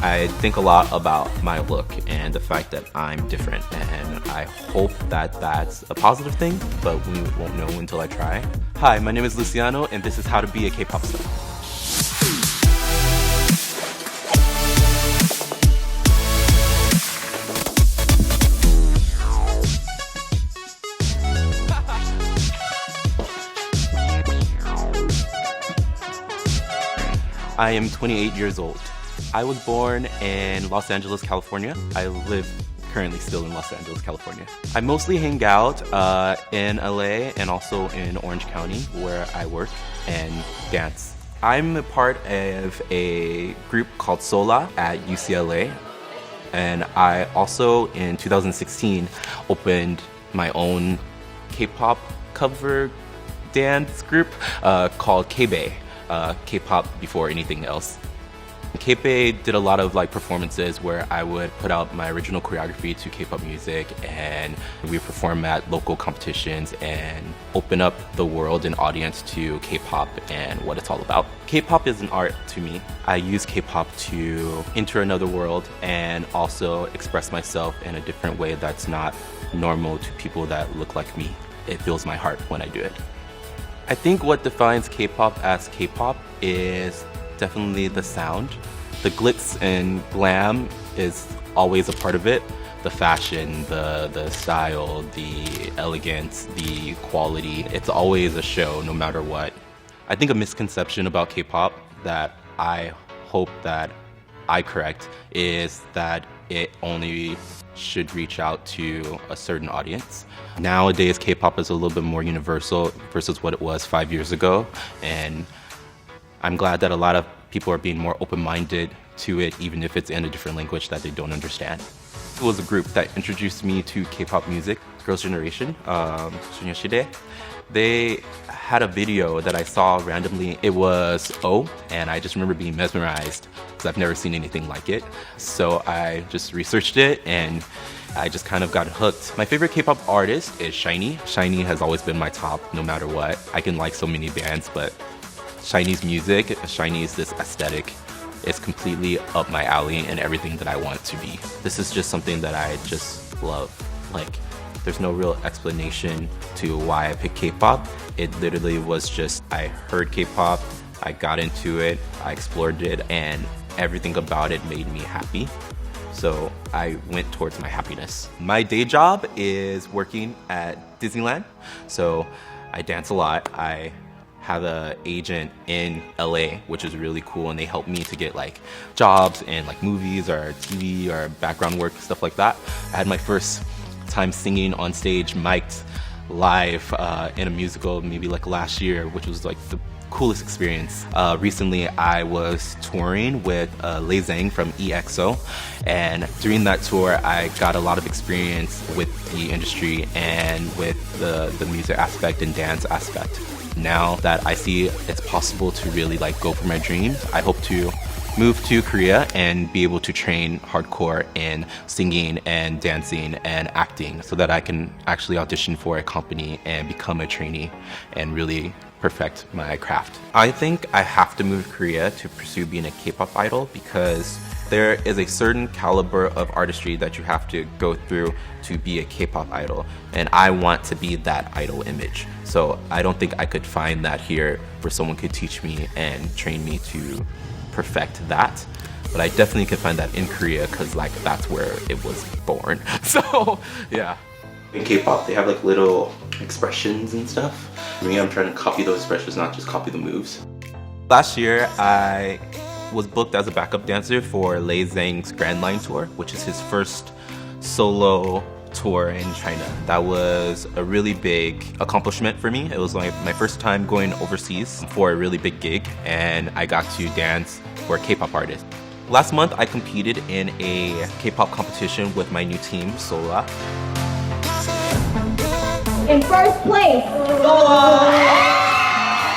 I think a lot about my look and the fact that I'm different, and I hope that that's a positive thing, but we won't know until I try. Hi, my name is Luciano, and this is how to be a K-pop star. I am 28 years old. I was born in Los Angeles, California. I live currently still in Los Angeles, California. I mostly hang out in LA and also in Orange County, where I work and dance. I'm a part of a group called Sola at UCLA. And I also, in 2016, opened my own K-pop cover dance group called Kpop. K-pop before anything else. Kpop did a lot of performances where I would put out my original choreography to K-pop music, and we perform at local competitions and open up the world and audience to K-pop and what it's all about. K-pop is an art to me. I use K-pop to enter another world and also express myself in a different way that's not normal to people that look like me. It fills my heart when I do it. I think what defines K-pop as K-pop is definitely the sound. The glitz and glam is always a part of it. The fashion, the style, the elegance, the quality. It's always a show no matter what. I think a misconception about K-pop that I hope that I correct is that it only should reach out to a certain audience. Nowadays, K-pop is a little bit more universal versus what it was 5 years ago, and I'm glad that a lot of people are being more open-minded to it, even if it's in a different language that they don't understand. It was a group that introduced me to K-pop music, Girls' Generation, 소녀시대. They had a video that I saw randomly. It was Oh, and I just remember being mesmerized because I've never seen anything like it. So I just researched it and I just kind of got hooked. My favorite K-pop artist is SHINee. SHINee has always been my top no matter what. I can like so many bands, but SHINee's music, SHINee's this aesthetic, is completely up my alley and everything that I want to be. This is just something that I just love. There's no real explanation to why I picked K-pop. It literally was just, I heard K-pop, I got into it, I explored it, and everything about it made me happy. So I went towards my happiness. My day job is working at Disneyland. So I dance a lot. I have an agent in LA, which is really cool, and they help me to get jobs and movies or TV or background work, stuff like that. I had my first time singing on stage, mic'd live in a musical maybe last year, which was the coolest experience. Recently I was touring with Lei Zhang from EXO, and during that tour I got a lot of experience with the industry and with the music aspect and dance aspect. Now that I see it's possible to really go for my dreams, I hope to move to Korea and be able to train hardcore in singing and dancing and acting so that I can actually audition for a company and become a trainee and really perfect my craft. I think I have to move to Korea to pursue being a K-pop idol because there is a certain caliber of artistry that you have to go through to be a K-pop idol, and I want to be that idol image. So I don't think I could find that here where someone could teach me and train me to perfect that, but I definitely could find that in Korea because that's where it was born. So yeah. In K-pop they have little expressions and stuff. For me, I'm trying to copy those expressions, not just copy the moves. Last year I was booked as a backup dancer for Lei Zhang's Grand Line tour, which is his first solo tour in China. That was a really big accomplishment for me. It was my first time going overseas for a really big gig, and I got to dance for a K-pop artist. Last month I competed in a K-pop competition with my new team, Sola. In first place,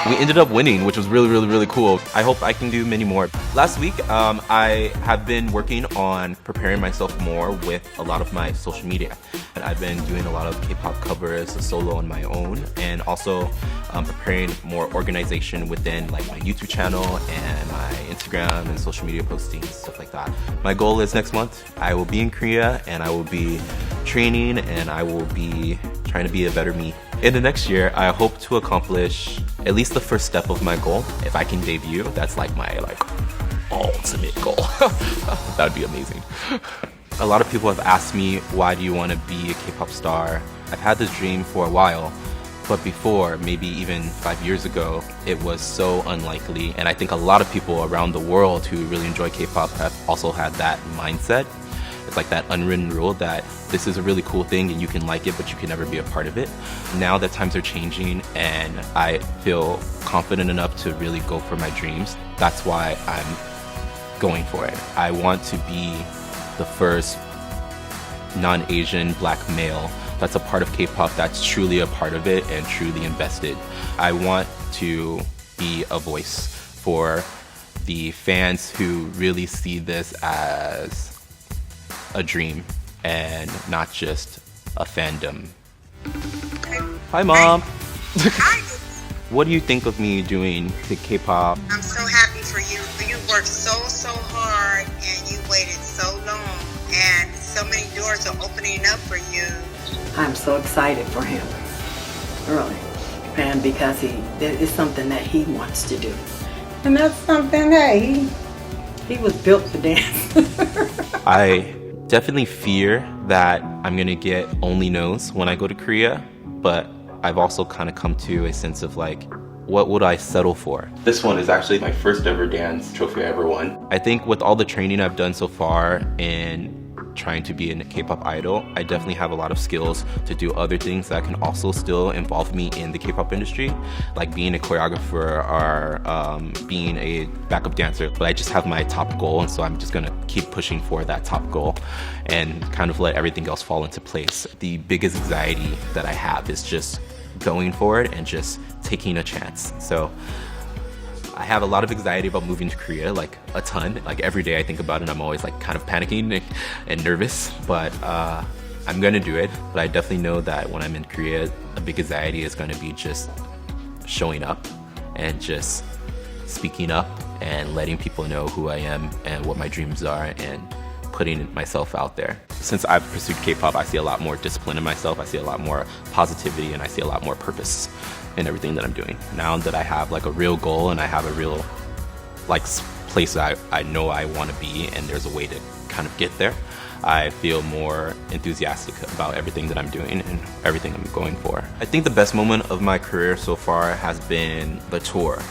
We ended up winning, which was really cool. I hope I can do many more. Last week, I have been working on preparing myself more with a lot of my social media. And I've been doing a lot of K-pop covers solo on my own, and also preparing more organization within like my YouTube channel and my Instagram and social media postings, stuff like that. My goal is next month, I will be in Korea and I will be training and I will be trying to be a better me. In the next year, I hope to accomplish at least the first step of my goal. If I can debut, that's like my ultimate goal. That would be amazing. A lot of people have asked me, why do you want to be a K-pop star? I've had this dream for a while, but before, maybe even 5 years ago, it was so unlikely. And I think a lot of people around the world who really enjoy K-pop have also had that mindset. It's like that unwritten rule that this is a really cool thing and you can like it, but you can never be a part of it. Now that times are changing and I feel confident enough to really go for my dreams, that's why I'm going for it. I want to be the first non-Asian black male that's a part of K-pop, that's truly a part of it and truly invested. I want to be a voice for the fans who really see this as a dream and not just a fandom. Hi, Mom. Hi. What do you think of me doing the K-pop? I'm so happy for you. You worked so hard and you waited so long and so many doors are opening up for you. I'm so excited for him, really, and because it is something that he wants to do. And that's something that he was built to dance. I definitely fear that I'm gonna get only no's when I go to Korea, but I've also kind of come to a sense of like, what would I settle for? This one is actually my first ever dance trophy I ever won. I think with all the training I've done so far in trying to be a K-pop idol, I definitely have a lot of skills to do other things that can also still involve me in the K-pop industry, like being a choreographer or being a backup dancer. But I just have my top goal, and so I'm just gonna keep pushing for that top goal and kind of let everything else fall into place. The biggest anxiety that I have is just going for it and just taking a chance. So I have a lot of anxiety about moving to Korea, like a ton. Like every day I think about it, I'm always like kind of panicking and nervous, but I'm gonna do it. But I definitely know that when I'm in Korea, a big anxiety is gonna be just showing up and just speaking up and letting people know who I am and what my dreams are and putting myself out there. Since I've pursued K-pop, I see a lot more discipline in myself, I see a lot more positivity, and I see a lot more purpose in everything that I'm doing. Now that I have like a real goal and I have a real like place that I know I want to be and there's a way to kind of get there, I feel more enthusiastic about everything that I'm doing and everything I'm going for. I think the best moment of my career so far has been the tour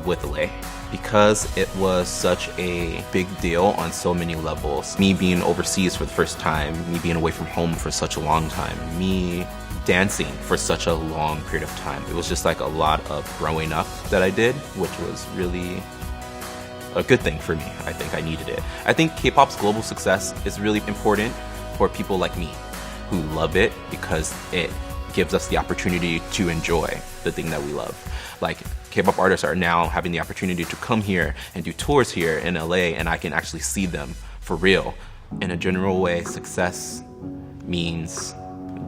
with Lay, because it was such a big deal on so many levels. Me being overseas for the first time, me being away from home for such a long time, me dancing for such a long period of time. It was just like a lot of growing up that I did, which was really a good thing for me. I think I needed it. I think K-pop's global success is really important for people like me who love it because it gives us the opportunity to enjoy the thing that we love. Like K-pop artists are now having the opportunity to come here and do tours here in LA, and I can actually see them for real. In a general way, success means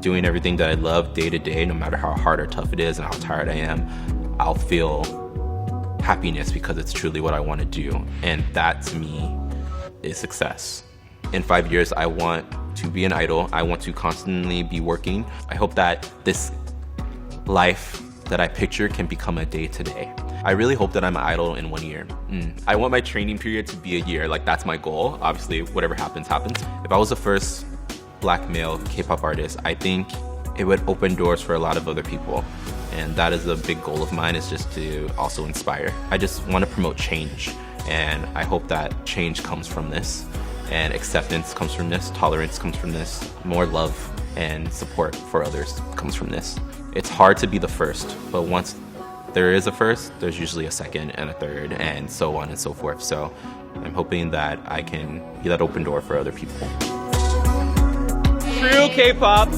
doing everything that I love day to day, no matter how hard or tough it is and how tired I am. I'll feel happiness because it's truly what I want to do, and that to me is success. In 5 years, I want to be an idol. I want to constantly be working. I hope that this life that I picture can become a day-to-day. I really hope that I'm an idol in 1 year. I want my training period to be a year. Like, that's my goal. Obviously, whatever happens, happens. If I was the first black male K-pop artist, I think it would open doors for a lot of other people. And that is a big goal of mine, is just to also inspire. I just want to promote change. And I hope that change comes from this. And acceptance comes from this. Tolerance comes from this. More love and support for others comes from this. It's hard to be the first, but once there is a first, there's usually a second and a third, and so on and so forth. So I'm hoping that I can be that open door for other people. True K-pop